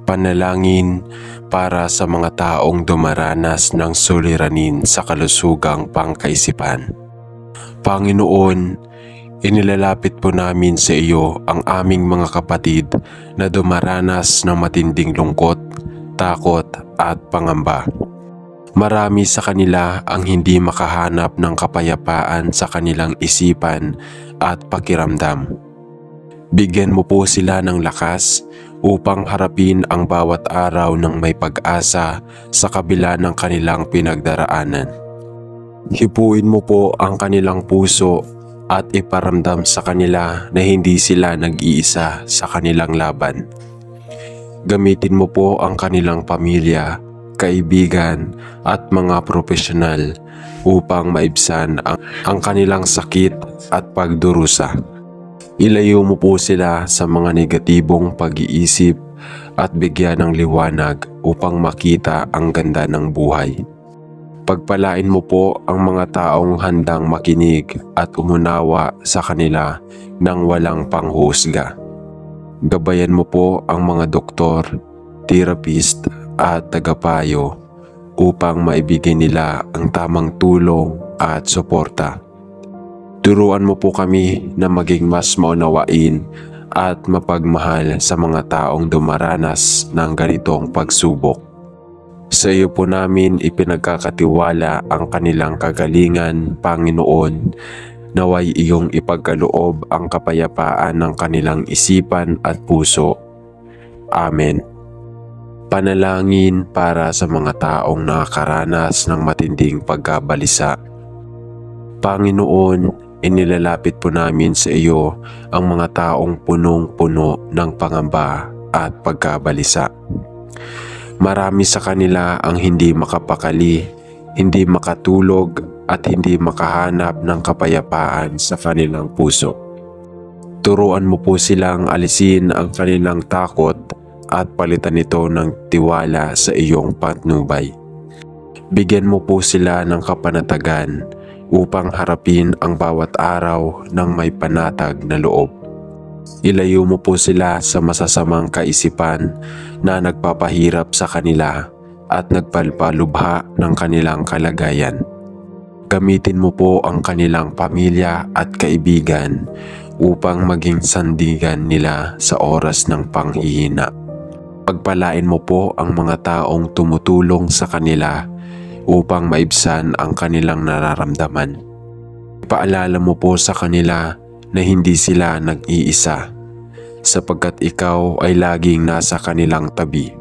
Panalangin para sa mga taong dumaranas ng suliranin sa kalusugang pangkaisipan. Panginoon, inilalapit po namin sa iyo ang aming mga kapatid na dumaranas ng matinding lungkot, takot at pangamba. Marami sa kanila ang hindi makahanap ng kapayapaan sa kanilang isipan at pakiramdam. Bigyan mo po sila ng lakas upang harapin ang bawat araw ng may pag-asa sa kabila ng kanilang pinagdaraanan. Hipuin mo po ang kanilang puso at iparamdam sa kanila na hindi sila nag-iisa sa kanilang laban. Gamitin mo po ang kanilang pamilya, kaibigan at mga profesional upang maibsan ang kanilang sakit at pagdurusa. Ilayo mo po sila sa mga negatibong pag-iisip at bigyan ng liwanag upang makita ang ganda ng buhay. Pagpalain mo po ang mga taong handang makinig at umunawa sa kanila nang walang panghusga. Gabayan mo po ang mga doktor, therapist at tagapayo upang maibigay nila ang tamang tulong at suporta. Turuan mo po kami na maging mas maunawain at mapagmahal sa mga taong dumaranas ng ganitong pagsubok. Sa iyo po namin ipinagkakatiwala ang kanilang kagalingan, Panginoon. Naway iyong ipagkaloob ang kapayapaan ng kanilang isipan at puso. Amen. Panalangin para sa mga taong nakakaranas ng matinding pagkabalisa. Panginoon, inilalapit po namin sa iyo ang mga taong punong-puno ng pangamba at pagkabalisa. Marami sa kanila ang hindi makapakali, hindi makatulog at hindi makahanap ng kapayapaan sa kanilang puso. Turuan mo po silang alisin ang kanilang takot at palitan ito ng tiwala sa iyong patnubay. Bigyan mo po sila ng kapanatagan upang harapin ang bawat araw ng may panatag na loob. Ilayo mo po sila sa masasamang kaisipan na nagpapahirap sa kanila at nagpalpalubha ng kanilang kalagayan. Gamitin mo po ang kanilang pamilya at kaibigan upang maging sandigan nila sa oras ng panghihina. Pagpalain mo po ang mga taong tumutulong sa kanila upang maibsan ang kanilang nararamdaman. Ipaalala mo po sa kanila na hindi sila nag-iisa, sapagkat ikaw ay laging nasa kanilang tabi.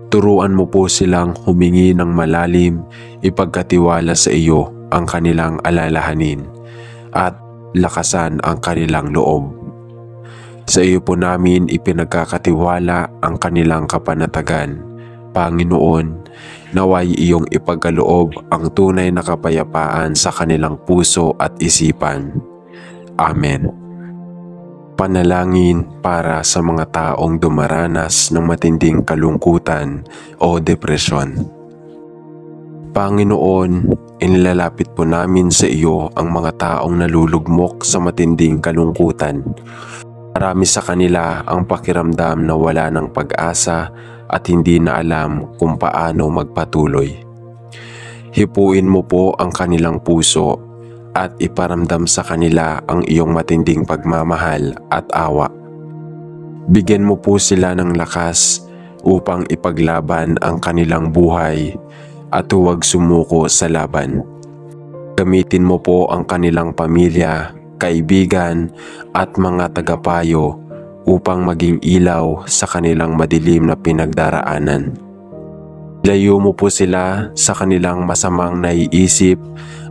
Turuan mo po silang humingi ng malalim, ipagkatiwala sa iyo ang kanilang alalahanin, at lakasan ang kanilang loob. Sa iyo po namin ipinagkakatiwala ang kanilang kapanatagan. Panginoon, naway iyong ipagkaloob ang tunay na kapayapaan sa kanilang puso at isipan. Amen. Panalangin para sa mga taong dumaranas ng matinding kalungkutan o depresyon. Panginoon, inilalapit po namin sa iyo ang mga taong nalulugmok sa matinding kalungkutan. Marami sa kanila ang pakiramdam na wala ng pag-asa at hindi na alam kung paano magpatuloy. Hipuin mo po ang kanilang puso at iparamdam sa kanila ang iyong matinding pagmamahal at awa. Bigyan mo po sila ng lakas upang ipaglaban ang kanilang buhay at huwag sumuko sa laban. Gamitin mo po ang kanilang pamilya, kaibigan at mga tagapayo upang maging ilaw sa kanilang madilim na pinagdaraanan. Ilayo mo po sila sa kanilang masamang naiisip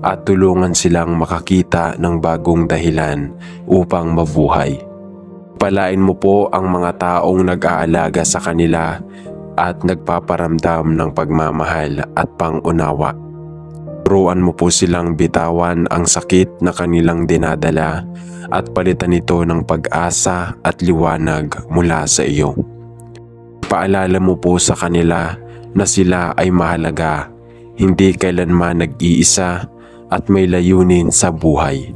at tulungan silang makakita ng bagong dahilan upang mabuhay. Palain mo po ang mga taong nag-aalaga sa kanila at nagpaparamdam ng pagmamahal at pangunawa. Turuan mo po silang bitawan ang sakit na kanilang dinadala at palitan ito ng pag-asa at liwanag mula sa iyo. Paalala mo po sa kanila na sila ay mahalaga, hindi kailanman nag-iisa at may layunin sa buhay.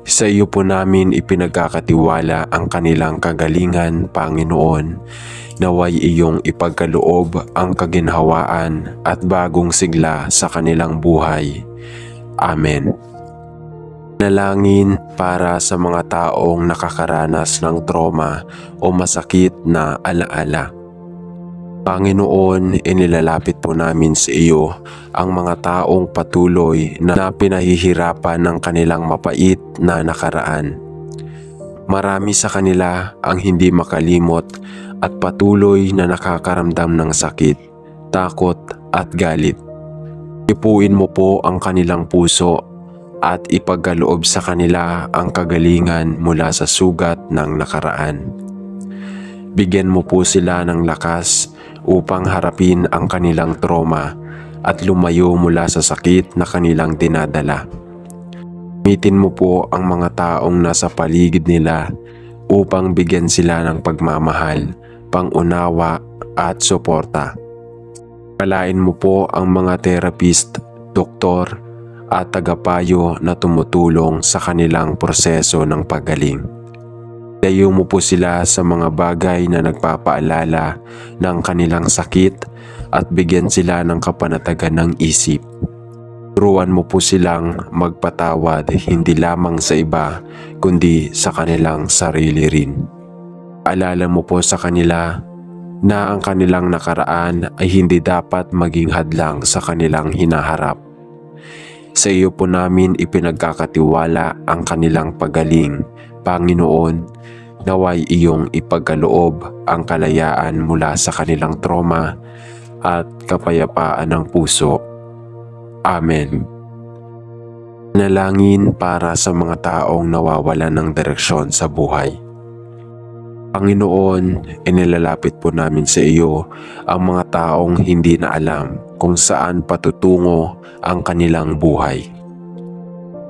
Sa iyo po namin ipinagkakatiwala ang kanilang kagalingan, Panginoon. naway iyong ipagkaloob ang kaginhawaan at bagong sigla sa kanilang buhay. Amen. Nalangin para sa mga taong nakakaranas ng trauma o masakit na alaala. Panginoon, inilalapit po namin sa iyo ang mga taong patuloy na pinahihirapan ng kanilang mapait na nakaraan. Marami sa kanila ang hindi makalimot at patuloy na nakakaramdam ng sakit, takot at galit. Ipuin mo po ang kanilang puso at ipagkaloob sa kanila ang kagalingan mula sa sugat ng nakaraan. Bigyan mo po sila ng lakas upang harapin ang kanilang trauma at lumayo mula sa sakit na kanilang dinadala. Gamitin mo po ang mga taong nasa paligid nila upang bigyan sila ng pagmamahal, pangunawa at suporta. Palain mo po ang mga therapist, doktor at tagapayo na tumutulong sa kanilang proseso ng paggaling. Dayo mo po sila sa mga bagay na nagpapaalala ng kanilang sakit at bigyan sila ng kapanatagan ng isip. Turuan mo po silang magpatawad hindi lamang sa iba kundi sa kanilang sarili rin. Paalala mo po sa kanila na ang kanilang nakaraan ay hindi dapat maging hadlang sa kanilang hinaharap. Sa iyo po namin ipinagkakatiwala ang kanilang pagaling, Panginoon. Naway iyong ipagkaloob ang kalayaan mula sa kanilang trauma at kapayapaan ng puso. Amen. Nalangin para sa mga taong nawawalan ng direksyon sa buhay. Panginoon, inilalapit po namin sa iyo ang mga taong hindi na alam kung saan patutungo ang kanilang buhay.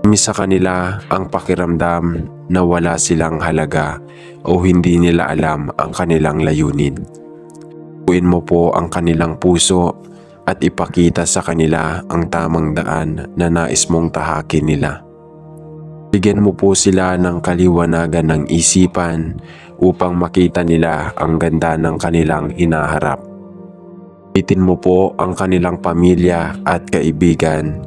Sa kanila ang pakiramdam na wala silang halaga o hindi nila alam ang kanilang layunin. Buuin mo po ang kanilang puso at ipakita sa kanila ang tamang daan na nais mong tahakin nila. Bigyan mo po sila ng kaliwanagan ng isipan upang makita nila ang ganda ng kanilang hinaharap. Gamitin mo po ang kanilang pamilya at kaibigan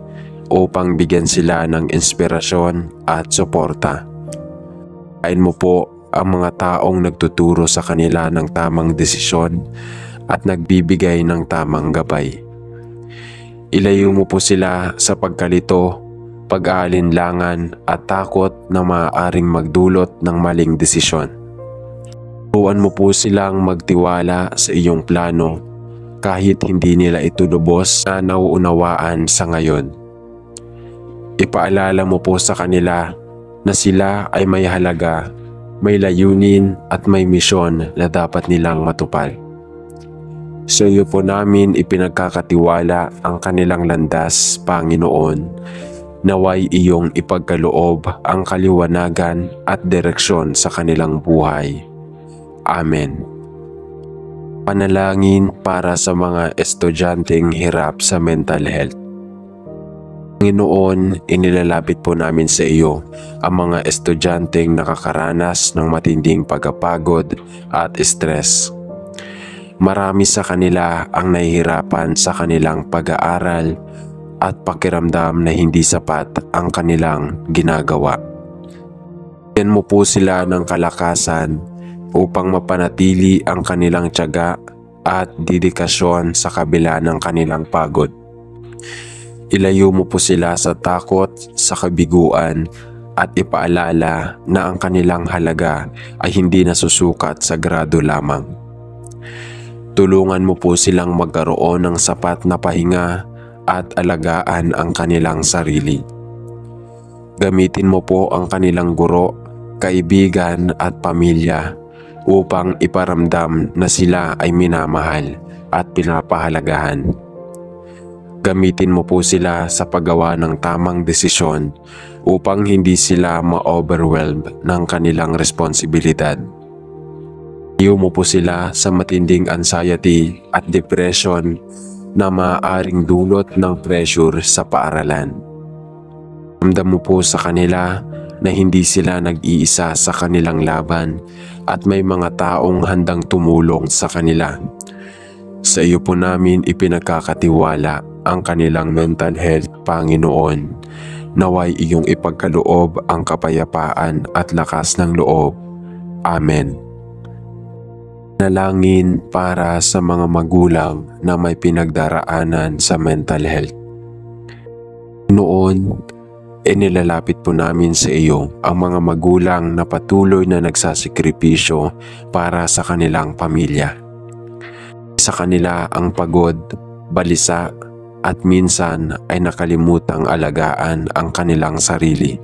upang bigyan sila ng inspirasyon at suporta. Kain mo po ang mga taong nagtuturo sa kanila ng tamang desisyon at nagbibigay ng tamang gabay. Ilayo mo po sila sa pagkalito, pag-aalinlangan at takot na maaaring magdulot ng maling desisyon. Turuan mo po silang magtiwala sa iyong plano kahit hindi nila ito lubos na nauunawaan sa ngayon. Ipaalala mo po sa kanila na sila ay may halaga, may layunin at may misyon na dapat nilang matupad. Sa iyo po namin ipinagkakatiwala ang kanilang landas, Panginoon. Naway iyong ipagkaloob ang kaliwanagan at direksyon sa kanilang buhay. Amen. Panalangin para sa mga estudyanteng hirap sa mental health. Panginoon, inilalapit po namin sa iyo ang mga estudyanteng nakakaranas ng matinding pagkapagod at stress. Marami sa kanila ang nahihirapan sa kanilang pag-aaral at pakiramdam na hindi sapat ang kanilang ginagawa. Bigyan mo po sila ng kalakasan upang mapanatili ang kanilang tiyaga at dedikasyon sa kabila ng kanilang pagod. Ilayo mo po sila sa takot, sa kabiguan at ipaalala na ang kanilang halaga ay hindi nasusukat sa grado lamang. Tulungan mo po silang magkaroon ng sapat na pahinga at alagaan ang kanilang sarili. Gamitin mo po ang kanilang guro, kaibigan at pamilya upang iparamdam na sila ay minamahal at pinapahalagahan. Gamitin mo po sila sa paggawa ng tamang desisyon upang hindi sila ma-overwhelm ng kanilang responsibilidad. Iyo mo po sila sa matinding anxiety at depression na maaaring dulot ng pressure sa paaralan. Ramdam mo po sa kanila na hindi sila nag-iisa sa kanilang laban at may mga taong handang tumulong sa kanila. Sa iyo po namin ipinagkakatiwala ang kanilang mental health, Panginoon. Naway iyong ipagkaloob ang kapayapaan at lakas ng loob. Amen. Nalangin para sa mga magulang na may pinagdaraanan sa mental health. Noon, inilalapit po namin sa iyo ang mga magulang na patuloy na nagsasakripisyo para sa kanilang pamilya. Sa kanila ang pagod, balisa at minsan ay nakalimutang alagaan ang kanilang sarili.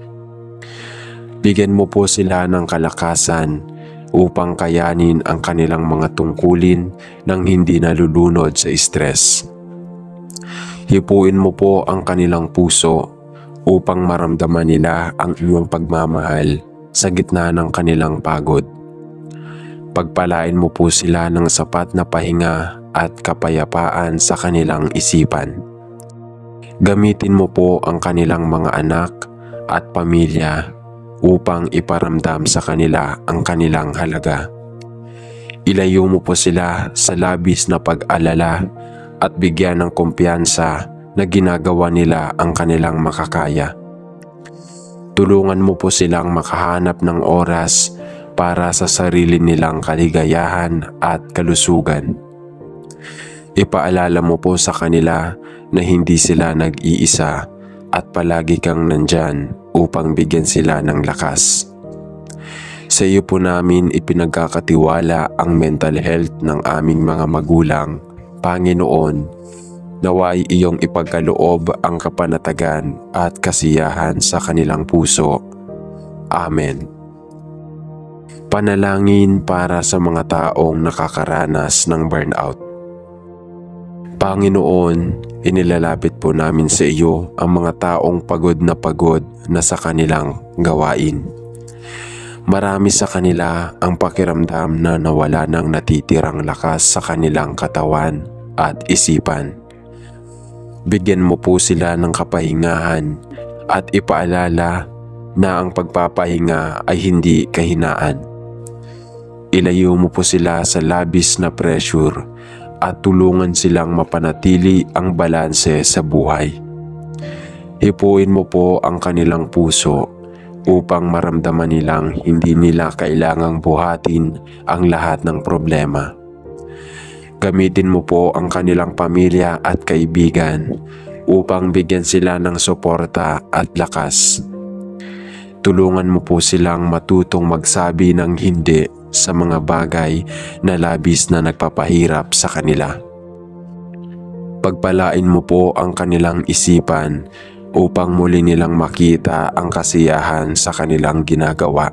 Bigyan mo po sila ng kalakasan upang kayanin ang kanilang mga tungkulin nang hindi nalulunod sa stress. Hipuin mo po ang kanilang puso upang maramdaman nila ang iyong pagmamahal sa gitna ng kanilang pagod. Pagpalain mo po sila ng sapat na pahinga at kapayapaan sa kanilang isipan. Gamitin mo po ang kanilang mga anak at pamilya upang iparamdam sa kanila ang kanilang halaga. Ilayo mo po sila sa labis na pag-alala at bigyan ng kumpiyansa na ginagawa nila ang kanilang makakaya. Tulungan mo po silang makahanap ng oras para sa sarili nilang kaligayahan at kalusugan. Ipaalala mo po sa kanila na hindi sila nag-iisa at palagi kang nandyan upang bigyan sila ng lakas. Sa iyo po namin ipinagkakatiwala ang mental health ng aming mga magulang, Panginoon. Naway iyong ipagkaloob ang kapanatagan at kasiyahan sa kanilang puso. Amen. Panalangin para sa mga taong nakakaranas ng burnout. Panginoon, inilalapit po namin sa iyo ang mga taong pagod na sa kanilang gawain. Marami sa kanila ang pakiramdam na nawala ng natitirang lakas sa kanilang katawan at isipan. Bigyan mo po sila ng kapahingahan at ipaalala na ang pagpapahinga ay hindi kahinaan. Ilayo mo po sila sa labis na pressure at tulungan silang mapanatili ang balanse sa buhay. Hipuin mo po ang kanilang puso upang maramdaman nilang hindi nila kailangang buhatin ang lahat ng problema. Gamitin mo po ang kanilang pamilya at kaibigan upang bigyan sila ng suporta at lakas. Tulungan mo po silang matutong magsabi ng hindi sa mga bagay na labis na nagpapahirap sa kanila. Pagpalain mo po ang kanilang isipan upang muli nilang makita ang kasiyahan sa kanilang ginagawa.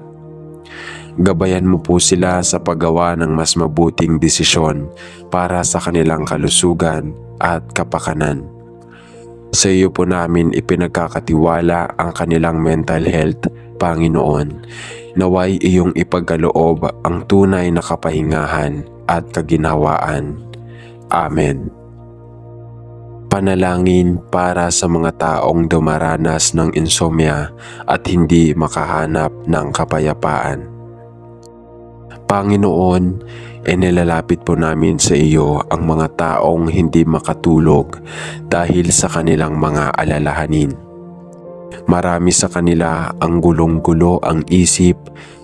Gabayan mo po sila sa paggawa ng mas mabuting desisyon para sa kanilang kalusugan at kapakanan. Sa iyo po namin ipinagkakatiwala ang kanilang mental health, Panginoon. Naway iyong ipagkaloob ang tunay na kapahingahan at kaginhawaan. Amen. Panalangin para sa mga taong dumaranas ng insomnia at hindi makahanap ng kapayapaan. Panginoon, inilalapit po namin sa iyo ang mga taong hindi makatulog dahil sa kanilang mga alalahanin. Marami sa kanila ang gulong-gulo ang isip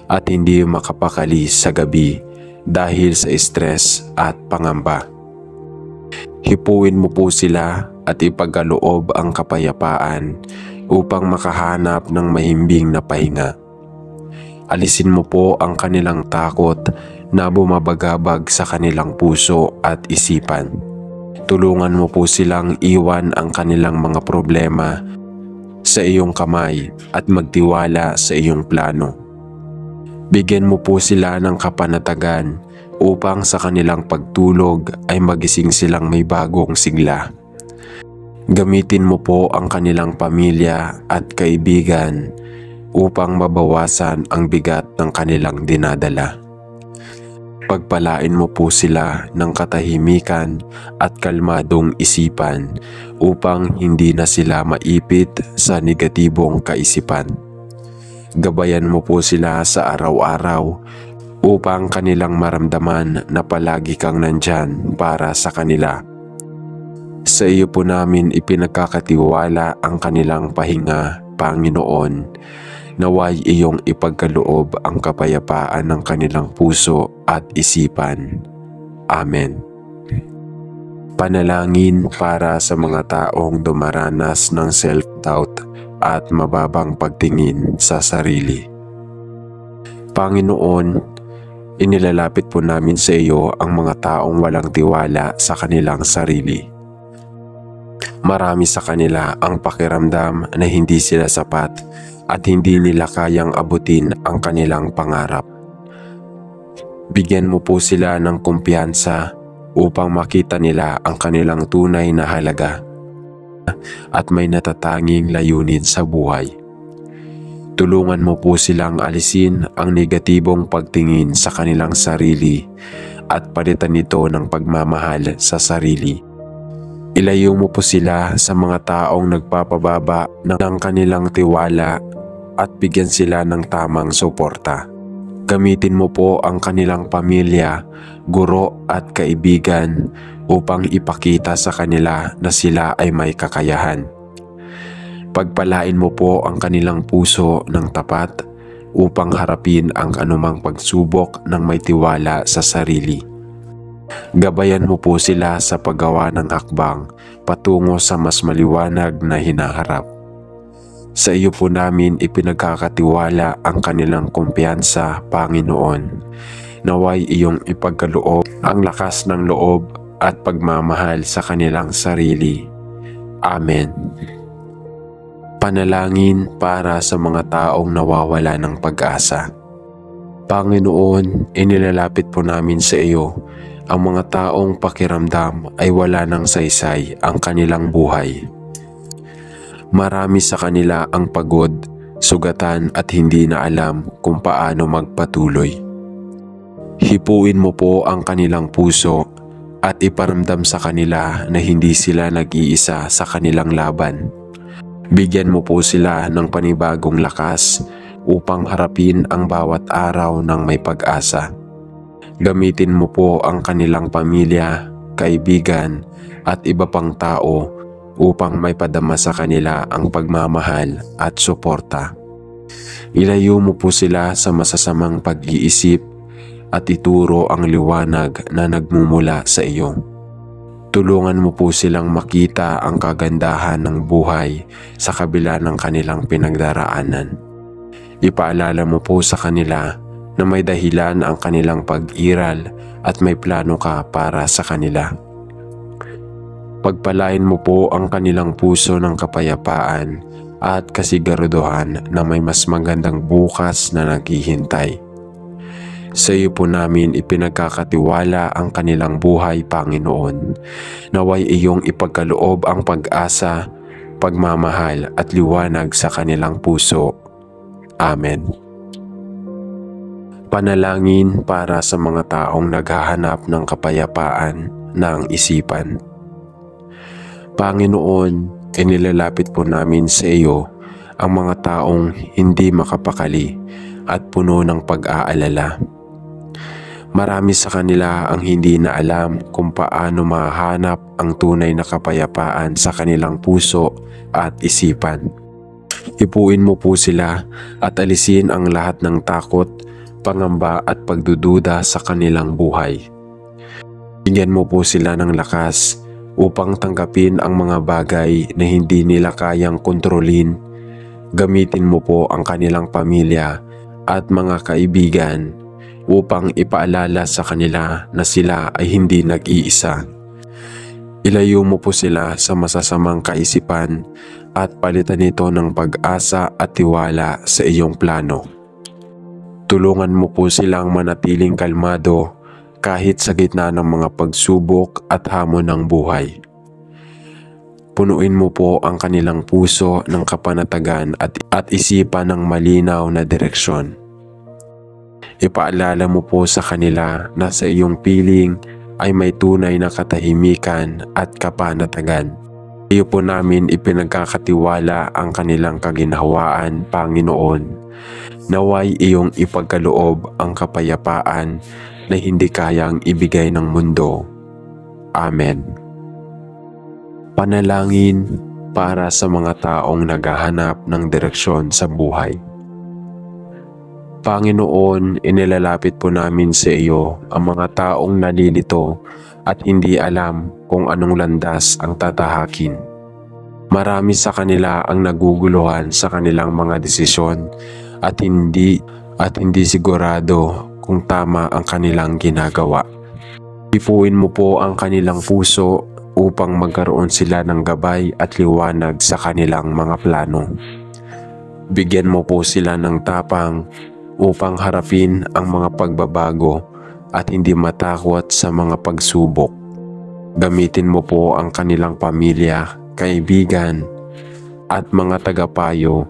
at hindi makapakali sa gabi dahil sa stress at pangamba. Hipuin mo po sila at ipagkaloob ang kapayapaan upang makahanap ng mahimbing na pahinga. Alisin mo po ang kanilang takot na bumabagabag sa kanilang puso at isipan. Tulungan mo po silang iwan ang kanilang mga problema sa iyong kamay at magtiwala sa iyong plano. Bigyan mo po sila ng kapanatagan upang sa kanilang pagtulog ay magising silang may bagong sigla. Gamitin mo po ang kanilang pamilya at kaibigan upang mabawasan ang bigat ng kanilang dinadala. Pagpalain mo po sila ng katahimikan at kalmadong isipan upang hindi na sila maipit sa negatibong kaisipan. Gabayan mo po sila sa araw-araw upang kanilang maramdaman na palagi kang nandyan para sa kanila. Sa iyo po namin ipinagkakatiwala ang kanilang pahinga, Panginoon. Naway iyong ipagkaloob ang kapayapaan ng kanilang puso at isipan. Amen. Panalangin para sa mga taong dumaranas ng self-doubt at mababang pagtingin sa sarili. Panginoon, inilalapit po namin sa iyo ang mga taong walang tiwala sa kanilang sarili. Marami sa kanila ang pakiramdam na hindi sila sapat at hindi nila kayang abutin ang kanilang pangarap. Bigyan mo po sila ng kumpiyansa upang makita nila ang kanilang tunay na halaga at may natatanging layunin sa buhay. Tulungan mo po silang alisin ang negatibong pagtingin sa kanilang sarili at palitan ito ng pagmamahal sa sarili. Ilayo mo po sila sa mga taong nagpapababa ng kanilang tiwala at bigyan sila ng tamang suporta. Gamitin mo po ang kanilang pamilya, guro at kaibigan upang ipakita sa kanila na sila ay may kakayahan. Pagpalain mo po ang kanilang puso ng tapat upang harapin ang anumang pagsubok ng may tiwala sa sarili. Gabayan mo po sila sa paggawa ng hakbang patungo sa mas maliwanag na hinaharap. Sa iyo po namin ipinagkakatiwala ang kanilang kumpiyansa, Panginoon. Naway iyong ipagkaloob ang lakas ng loob at pagmamahal sa kanilang sarili. Amen. Panalangin para sa mga taong nawawala ng pag-asa. Panginoon, inilalapit po namin sa iyo ang mga taong pakiramdam ay wala ng saysay ang kanilang buhay. Marami sa kanila ang pagod, sugatan at hindi na alam kung paano magpatuloy. Hipuin mo po ang kanilang puso at iparamdam sa kanila na hindi sila nag-iisa sa kanilang laban. Bigyan mo po sila ng panibagong lakas upang harapin ang bawat araw ng may pag-asa. Gamitin mo po ang kanilang pamilya, kaibigan at iba pang tao upang may padama sa kanila ang pagmamahal at suporta. Ilayo mo po sila sa masasamang pag-iisip at ituro ang liwanag na nagmumula sa iyo. Tulungan mo po silang makita ang kagandahan ng buhay sa kabila ng kanilang pinagdaraanan. Ipaalala mo po sa kanila na may dahilan ang kanilang pag-iral at may plano ka para sa kanila. Pagpalain mo po ang kanilang puso ng kapayapaan at kasiguraduhan na may mas magandang bukas na naghihintay. Sa iyo po namin ipinagkakatiwala ang kanilang buhay, Panginoon. Naway iyong ipagkaloob ang pag-asa, pagmamahal at liwanag sa kanilang puso. Amen. Panalangin para sa mga taong naghahanap ng kapayapaan ng isipan. Panginoon, inilalapit po namin sa iyo ang mga taong hindi makapakali at puno ng pag-aalala. Marami sa kanila ang hindi na alam kung paano mahanap ang tunay na kapayapaan sa kanilang puso at isipan. Hipuin mo po sila at alisin ang lahat ng takot, pangamba at pagdududa sa kanilang buhay. Bigyan mo po sila ng lakas upang tanggapin ang mga bagay na hindi nila kayang kontrolin. Gamitin mo po ang kanilang pamilya at mga kaibigan upang ipaalala sa kanila na sila ay hindi nag-iisa. Ilayo mo po sila sa masasamang kaisipan at palitan ito ng pag-asa at tiwala sa iyong plano. Tulungan mo po silang manatiling kalmado kahit sa gitna ng mga pagsubok at hamon ng buhay. Punuin mo po ang kanilang puso ng kapanatagan at isipan ng malinaw na direksyon. Ipaalala mo po sa kanila na sa iyong piling ay may tunay na katahimikan at kapanatagan. Iyo po namin ipinagkakatiwala ang kanilang kaginhawaan, Panginoon. Naway iyong ipagkaloob ang kapayapaan na hindi kayang ibigay ng mundo. Amen. Panalangin para sa mga taong naghahanap ng direksyon sa buhay. Panginoon, inilalapit po namin sa iyo ang mga taong nalilito at hindi alam kung anong landas ang tatahakin. Marami sa kanila ang naguguluhan sa kanilang mga desisyon at hindi sigurado kung tama ang kanilang ginagawa. Ipuin mo po ang kanilang puso upang magkaroon sila ng gabay at liwanag sa kanilang mga plano. Bigyan mo po sila ng tapang upang harapin ang mga pagbabago at hindi matakot sa mga pagsubok. Gamitin mo po ang kanilang pamilya, kaibigan at mga tagapayo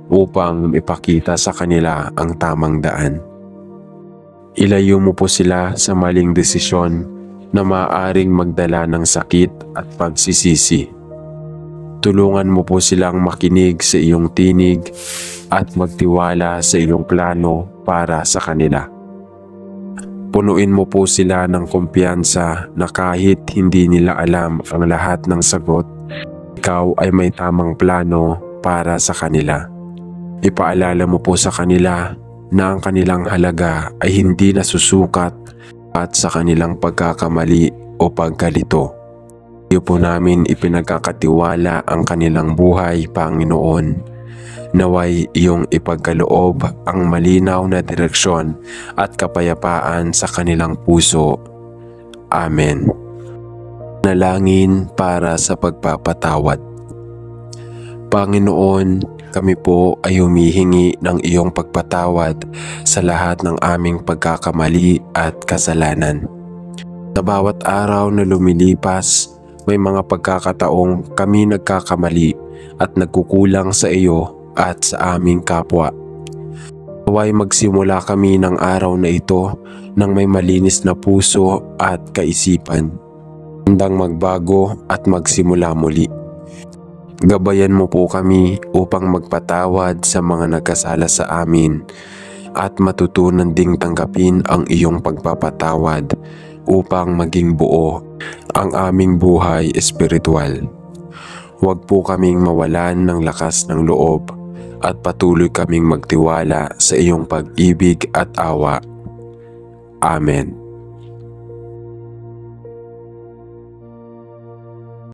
upang ipakita sa kanila ang tamang daan. Ilayo mo po sila sa maling desisyon na maaaring magdala ng sakit at pagsisisi. Tulungan mo po silang makinig sa iyong tinig at magtiwala sa iyong plano para sa kanila. Punuin mo po sila ng kumpiyansa na kahit hindi nila alam ang lahat ng sagot, ikaw ay may tamang plano para sa kanila. Ipaalala mo po sa kanila na ang kanilang halaga ay hindi nasusukat at sa kanilang pagkakamali o pagkalito. Iyo po namin ipinagkakatiwala ang kanilang buhay, Panginoon. Naway iyong ipagkaloob ang malinaw na direksyon at kapayapaan sa kanilang puso. Amen. Nalangin para sa pagpapatawad. Panginoon, kami po ay humihingi ng iyong pagpatawad sa lahat ng aming pagkakamali at kasalanan. Sa bawat araw na lumilipas, may mga pagkakataong kami nagkakamali at nagkukulang sa iyo at sa aming kapwa. Naway magsimula kami ng araw na ito ng may malinis na puso at kaisipan, handang magbago at magsimula muli. Gabayan mo po kami upang magpatawad sa mga nagkasala sa amin at matutunan ding tanggapin ang iyong pagpapatawad upang maging buo ang aming buhay espiritual. Huwag po kaming mawalan ng lakas ng loob at patuloy kaming magtiwala sa iyong pag-ibig at awa. Amen.